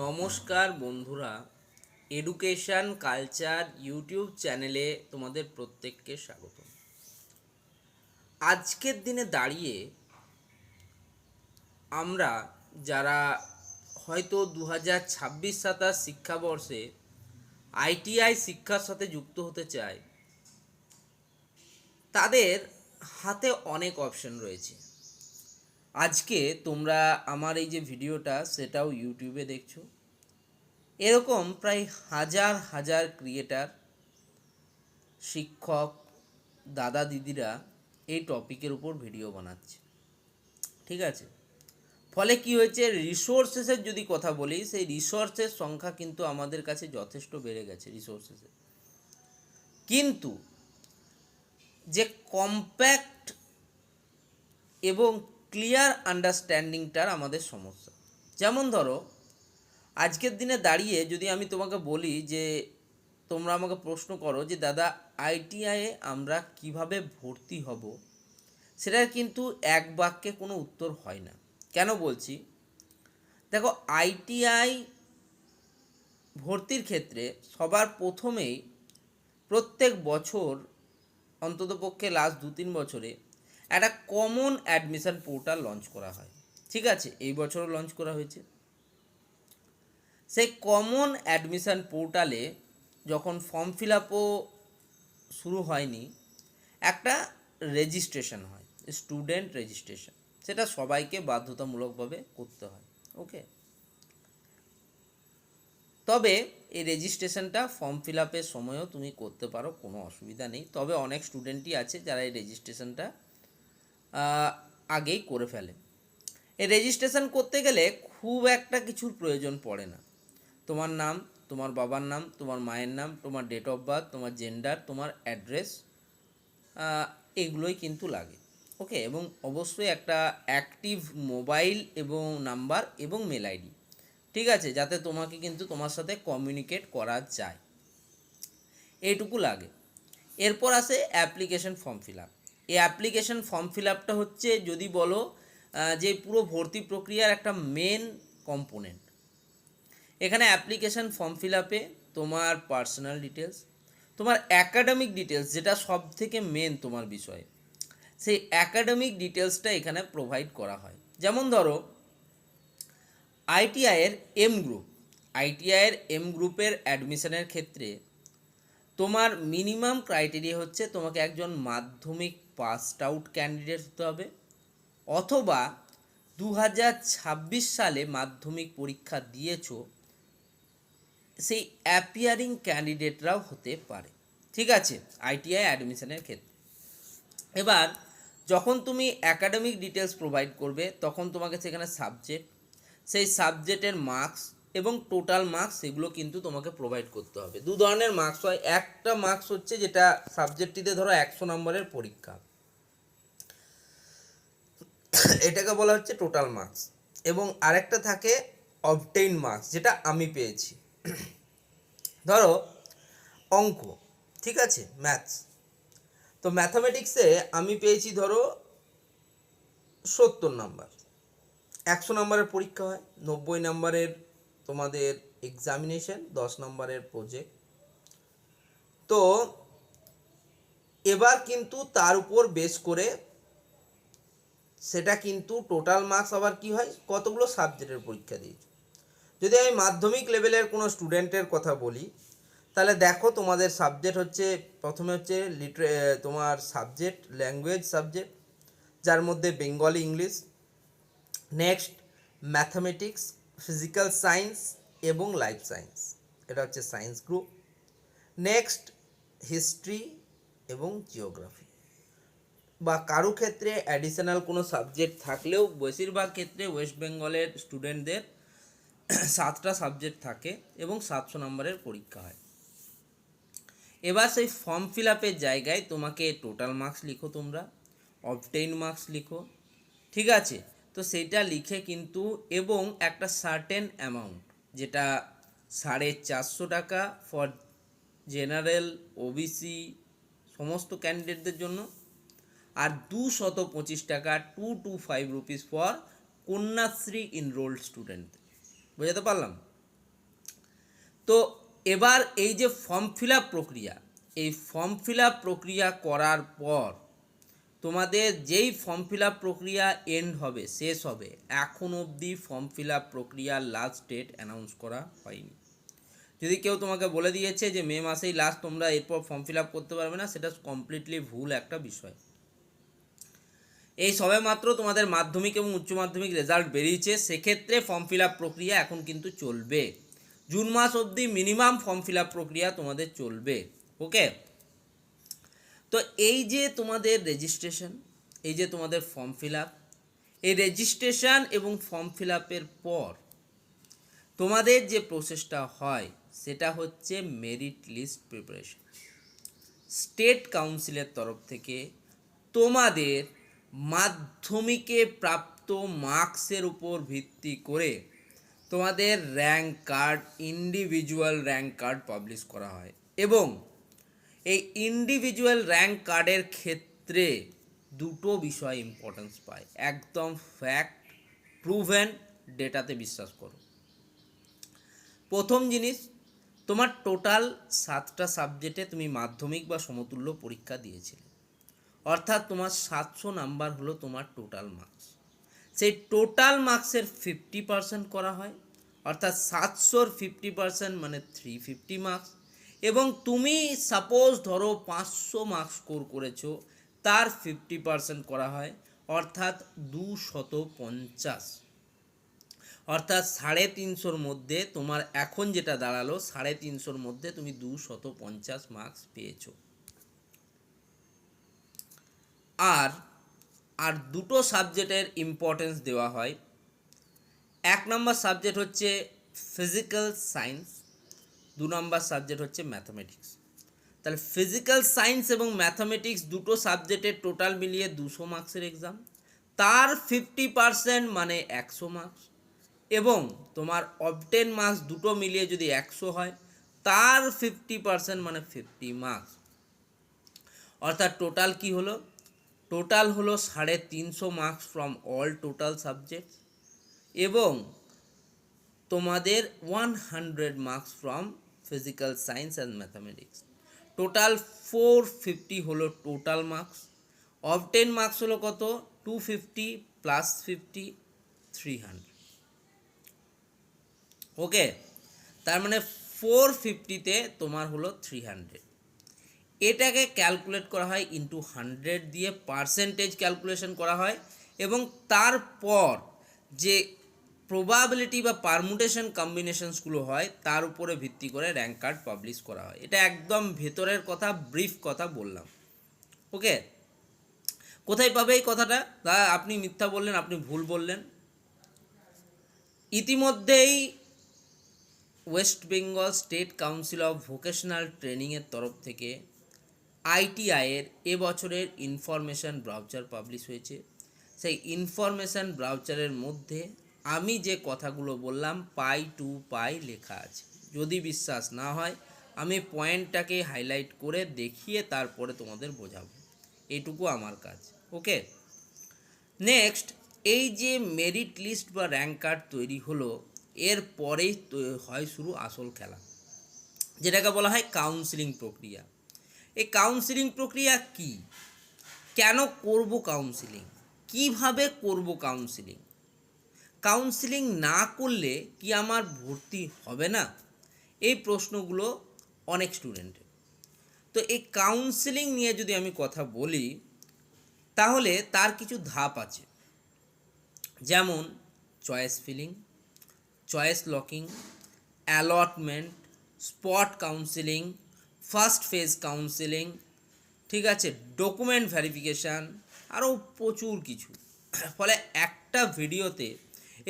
নমস্কার বন্ধুরা, education culture YouTube চ্যানেলে তোমাদের প্রত্যেককে স্বাগত। আজকের দিনে দাঁড়িয়ে আমরা যারা হয়তো 2026-27 শিক্ষাবর্ষে আইটিআই শিক্ষার সাথে যুক্ত হতে চায়, তাদের হাতে অনেক অপশন রয়েছে। আজকে তোমরা আমার এই যে ভিডিওটা সেটাও ইউটিউবে দেখছো। এরকম প্রায় হাজার হাজার ক্রিয়েটার, শিক্ষক, দাদা দিদিরা এই টপিকের উপর ভিডিও বানাচ্ছে, ঠিক আছে। ফলে কি হয়েছে, রিসোর্সেসের যদি কথা বলি, সেই রিসোর্সের সংখ্যা কিন্তু আমাদের কাছে যথেষ্ট বেড়ে গেছে রিসোর্সেসের, কিন্তু যে কম্প্যাক্ট এবং ক্লিয়ার আন্ডারস্ট্যান্ডিংটার আমাদের সমস্যা। যেমন ধরো, আজকের দিনে দাঁড়িয়ে যদি আমি তোমাকে বলি যে তোমরা আমাকে প্রশ্ন করো যে দাদা আইটিআইয়ে আমরা কিভাবে ভর্তি হব, সেটার কিন্তু এক বাক্যে কোনো উত্তর হয় না। কেন বলছি, দেখো, আইটিআই ভর্তির ক্ষেত্রে সবার প্রথমেই প্রত্যেক বছর, অন্ততপক্ষে লাস্ট 2-3 বছরে একটা কমন অ্যাডমিশন পোর্টাল লঞ্চ করা হয়, ঠিক আছে। এই বছরও লঞ্চ করা হয়েছে। সেই কমন অ্যাডমিশন পোর্টালে যখন ফর্ম ফিল আপও শুরু হয়নি, একটা রেজিস্ট্রেশন হয়, স্টুডেন্ট রেজিস্ট্রেশন। সেটা সবাইকে বাধ্যতামূলকভাবে করতে হয়, ওকে। তবে এই রেজিস্ট্রেশনটা ফর্ম ফিল আপের সময়ও তুমি করতে পারো, কোনো অসুবিধা নেই। তবে অনেক স্টুডেন্টই আছে যারা এই রেজিস্ট্রেশনটা আগেই করে ফেলে। এই রেজিস্ট্রেশন করতে গেলে খুব একটা কিছুর প্রয়োজন পড়ে না। তোমার নাম, তোমার বাবার নাম, তোমার মায়ের নাম, তোমার ডেট অফ বার্থ, তোমার জেন্ডার, তোমার অ্যাড্রেস, এগুলোই কিন্তু লাগে, ওকে। এবং অবশ্যই একটা অ্যাক্টিভ মোবাইল এবং নাম্বার এবং মেল আইডি, ঠিক আছে, যাতে তোমাকে কিন্তু তোমার সাথে কমিউনিকেট করা যায়, এইটুকু লাগে। এরপর আসে অ্যাপ্লিকেশন ফর্ম ফিল আপ। এই অ্যাপ্লিকেশন ফর্ম ফিল আপটা হচ্ছে, যদি বলো, যে পুরো ভর্তি প্রক্রিয়ার একটা মেন কম্পোনেন্ট। এখানে অ্যাপ্লিকেশন ফর্ম ফিল আপে তোমার পার্সোনাল ডিটেলস, তোমার অ্যাকাডেমিক ডিটেলস, যেটা সব থেকে মেন তোমার বিষয়, সেই অ্যাকাডেমিক ডিটেলসটা এখানে প্রোভাইড করা হয়। যেমন ধরো, আইটিআইয়ের এম গ্রুপ, আইটিআইয়ের এম গ্রুপের অ্যাডমিশনের ক্ষেত্রে তোমার মিনিমাম ক্রাইটেরিয়া হচ্ছে তোমাকে একজন মাধ্যমিক পাসড আউট ক্যান্ডিডেট হতে হবে, অথবা 2026 সালে মাধ্যমিক পরীক্ষা দিয়েছো সেই অ্যাপিয়ারিং ক্যান্ডিডেটরাও হতে পারে, ঠিক আছে, আইটিআই অ্যাডমিশনের ক্ষেত্রে। এবার যখন তুমি অ্যাকাডেমিক ডিটেলস প্রোভাইড করবে, তখন তোমাকে সেখানে সাবজেক্ট, সেই সাবজেক্টের মার্কস এবং টোটাল মার্কস, সেগুলো কিন্তু তোমাকে প্রোভাইড করতে হবে। দু ধরনের মার্কস হয়। একটা মার্কস হচ্ছে যেটা সাবজেক্টটিতে ধরো 100 নম্বরের পরীক্ষা, এটাকে বলা হচ্ছে টোটাল মার্কস। এবং আরেকটা থাকে অবটেইন মার্কস, যেটা আমি পেয়েছি। ধরো অঙ্ক, ঠিক আছে, ম্যাথস। তো ম্যাথামেটিক্সে আমি পেয়েছি ধরো 70 নাম্বার। 100 নম্বরের পরীক্ষা হয়, 90 নম্বরের তোমাদের এক্সামিনেশন, 10 নম্বরের প্রজেক্ট। তো এবার কিন্তু তার উপর বেস করে সেটা কিন্তু টোটাল মার্কস আবার কি হয়, কতগুলো সাবজেক্টের পরীক্ষা দিয়েছে। যদি আমি মাধ্যমিক লেভেলের কোনো স্টুডেন্টের কথা বলি, তাহলে দেখো তোমাদের সাবজেক্ট হচ্ছে, প্রথমে হচ্ছে তোমার সাবজেক্ট ল্যাঙ্গুয়েজ সাবজেক্ট, যার মধ্যে Bengali, English. Next mathematics, physical science এবং লাইফ সায়েন্স, এটা হচ্ছে সায়েন্স গ্রুপ। নেক্সট হিস্ট্রি এবং জিওগ্রাফি, বা কারো ক্ষেত্রে অ্যাডিশনাল কোনো সাবজেক্ট থাকলেও বেশিরভাগ ক্ষেত্রে ওয়েস্ট বেঙ্গলের স্টুডেন্টদের 7টা সাবজেক্ট থাকে এবং 700 নম্বরের পরীক্ষা হয়। এবার সেই ফর্ম ফিল আপের জায়গায় তোমাকে টোটাল মার্কস লিখো, তোমরা অবটেইন মার্কস লিখো, ঠিক আছে। তো সেইটা লিখে কিন্তু, এবং একটা সার্টেন অ্যামাউন্ট, যেটা 450 টাকা ফর জেনারেল, ওবিসি সমস্ত ক্যান্ডিডেটদের জন্য, আর 225 টাকা 225 রুপিস ফর কন্যাশ্রী ইনরোল্ড স্টুডেন্ট। বুঝাতে পারলাম? তো এবার এই যে ফর্ম ফিল আপ প্রক্রিয়া, এই ফর্ম ফিল আপ প্রক্রিয়া করার পর তোমাদের যেই ফর্ম ফিল আপ প্রক্রিয়া এন্ড হবে, শেষ হবে, এখন অবধি ফর্ম ফিল আপ প্রক্রিয়ার লাস্ট ডেট অ্যানাউন্স করা হয়নি। যদি কেউ তোমাকে বলে দিয়েছে যে মে মাসেই লাস্ট, তোমরা এরপর ফর্ম ফিল আপ করতে পারবে না, সেটা কমপ্লিটলি ভুল একটা বিষয়। এই সবে মাত্র তোমাদের মাধ্যমিক এবং উচ্চ মাধ্যমিক রেজাল্ট বেরিয়েছে, সেক্ষেত্রে ফর্ম ফিল আপ প্রক্রিয়া এখন কিন্তু চলবে। জুন মাস অবধি মিনিমাম ফর্ম ফিল আপ প্রক্রিয়া তোমাদের চলবে। ওকে, তো এই যে তোমাদের রেজিস্ট্রেশন, এই যে তোমাদের ফর্ম ফিল আপ, এই রেজিস্ট্রেশন এবং ফর্ম ফিল আপের পর তোমাদের যে প্রসেসটা হয় সেটা হচ্ছে মেরিট লিস্ট প্রিপারেশন। স্টেট কাউন্সিলের তরফ থেকে তোমাদের মাধ্যমিকে প্রাপ্ত মার্কসের উপর ভিত্তি করে তোমাদের rank card, individual rank card publish করা হয়। এবং এই ইন্ডিভিজুয়াল র্যাঙ্ক কার্ডের ক্ষেত্রে দুটো বিষয় ইম্পর্টেন্স পায়, একদম ফ্যাক্ট প্রুভেন ডেটাতে বিশ্বাস করো। প্রথম জিনিস, তোমার টোটাল 7টা সাবজেক্টে তুমি মাধ্যমিক বা সমতুল্য পরীক্ষা দিয়েছিলে, অর্থাৎ তোমার 700 নাম্বার হলো তোমার টোটাল মার্কস। সেই টোটাল মার্কসের 50% করা হয়, অর্থাৎ 700-র 50% মানে 350 মার্কস। এবং তুমি সাপোজ ধরো 500 মার্কস স্কোর করেছো, তার 50% করা হয়, অর্থাৎ 250। অর্থাৎ 350-র মধ্যে তোমার এখন যেটা দাঁড়ালো, 350-র মধ্যে তুমি 250 মার্কস পেয়েছো। আর দুটো সাবজেক্টের ইম্পর্টেন্স দেওয়া হয়। 1 নম্বর সাবজেক্ট হচ্ছে ফিজিক্যাল সায়েন্স, 2 নম্বর সাবজেক্ট হচ্ছে ম্যাথামেটিক্স। তাহলে ফিজিক্যাল সায়েন্স এবং ম্যাথামেটিক্স দুটো সাবজেক্টের টোটাল মিলিয়ে 200 মার্কসের এক্সাম, তার 50% মানে 100 মার্কস। এবং তোমার অবটেন মার্কস দুটো মিলিয়ে যদি 100 হয়, তার 50% মানে 50 মার্কস। অর্থাৎ টোটাল কি হলো? টোটাল হলো 350 marks from all total subject, এবং তোমাদের 100 marks from physical science and mathematics. Total 450 হলো টোটাল মার্কস। অবটেন মার্কস হলো কত? 250 প্লাস 50, 300। ওকে, তার মানে 450-তে তোমার হলো 300। এটাকে ক্যালকুলেট করা হয় ইন্টু 100 দিয়ে, পার্সেন্টেজ ক্যালকুলেশন করা হয়, এবং তারপর যে প্রবাবিলিটি বা পারমুটেশন কম্বিনেশনসগুলো হয় তার উপরে ভিত্তি করে র্যাঙ্ক কার্ড পাবলিশ করা হয়। এটা একদম ভেতরের কথা, ব্রিফ কথা বললাম। ওকে, কোথায় পাবে এই কথাটা? তা আপনি মিথ্যা বললেন, আপনি ভুল বললেন। ইতিমধ্যেই West Bengal state council of vocational ট্রেনিংয়ের তরফ থেকে আইটিআইয়ের এবছরের ইনফরমেশান ব্রাউচার পাবলিশ হয়েছে। সেই ইনফরমেশান ব্রাউচারের মধ্যে আমি যে কথাগুলো বললাম পাই টু পাই লেখা আছে। যদি বিশ্বাস না হয়, আমি পয়েন্টটাকে হাইলাইট করে দেখিয়ে তারপরে তোমাদের বোঝাবো, এইটুকু আমার কাজ। ওকে, নেক্সট, এই যে মেরিট লিস্ট বা র্যাঙ্ক কার্ড তৈরি হলো, এর পরেই হয় শুরু আসল খেলা, যেটাকে বলা হয় কাউন্সিলিং প্রক্রিয়া। এই কাউন্সিলিং প্রক্রিয়া কি, কেন করব কাউন্সিলিং, কিভাবে করব কাউন্সিলিং, কাউন্সিলিং না করলে কি আমার ভর্তি হবে না, এই প্রশ্নগুলো অনেক স্টুডেন্টের। তো এই কাউন্সিলিং নিয়ে যদি আমি কথা বলি, তাহলে তার কিছু ধাপ আছে, যেমন choice filling, choice locking, allotment, spot counselling, first phase counselling, ঠিক আছে, ডকুমেন্ট ভেরিফিকেশান, আরও প্রচুর কিছু। ফলে একটা ভিডিওতে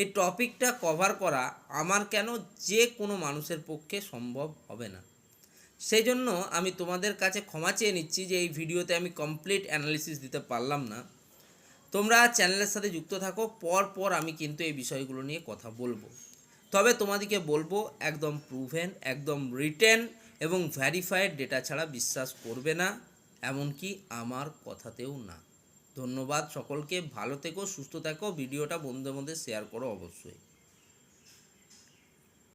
এই টপিকটা কভার করা আমার কেন যে কোনো মানুষের পক্ষে সম্ভব হবে না। সেই জন্য আমি তোমাদের কাছে ক্ষমা চেয়ে নিচ্ছি যে এই ভিডিওতে আমি কমপ্লিট অ্যানালিসিস দিতে পারলাম না। তোমরা চ্যানেলের সাথে যুক্ত থাকো, পর আমি কিন্তু এই বিষয়গুলো নিয়ে কথা বলবো। তবে তোমাদেরকে বলবো একদম প্রুভেন, একদম রিটেন এবং ভ্যারিফাইড ডেটা ছাড়া বিশ্বাস করবে না, এমনকি আমার কথাতেও না। ধন্যবাদ সকলকে, ভালো থেকো, সুস্থ থাকো, ভিডিওটা বন্ধুদের মধ্যে শেয়ার করো অবশ্যই।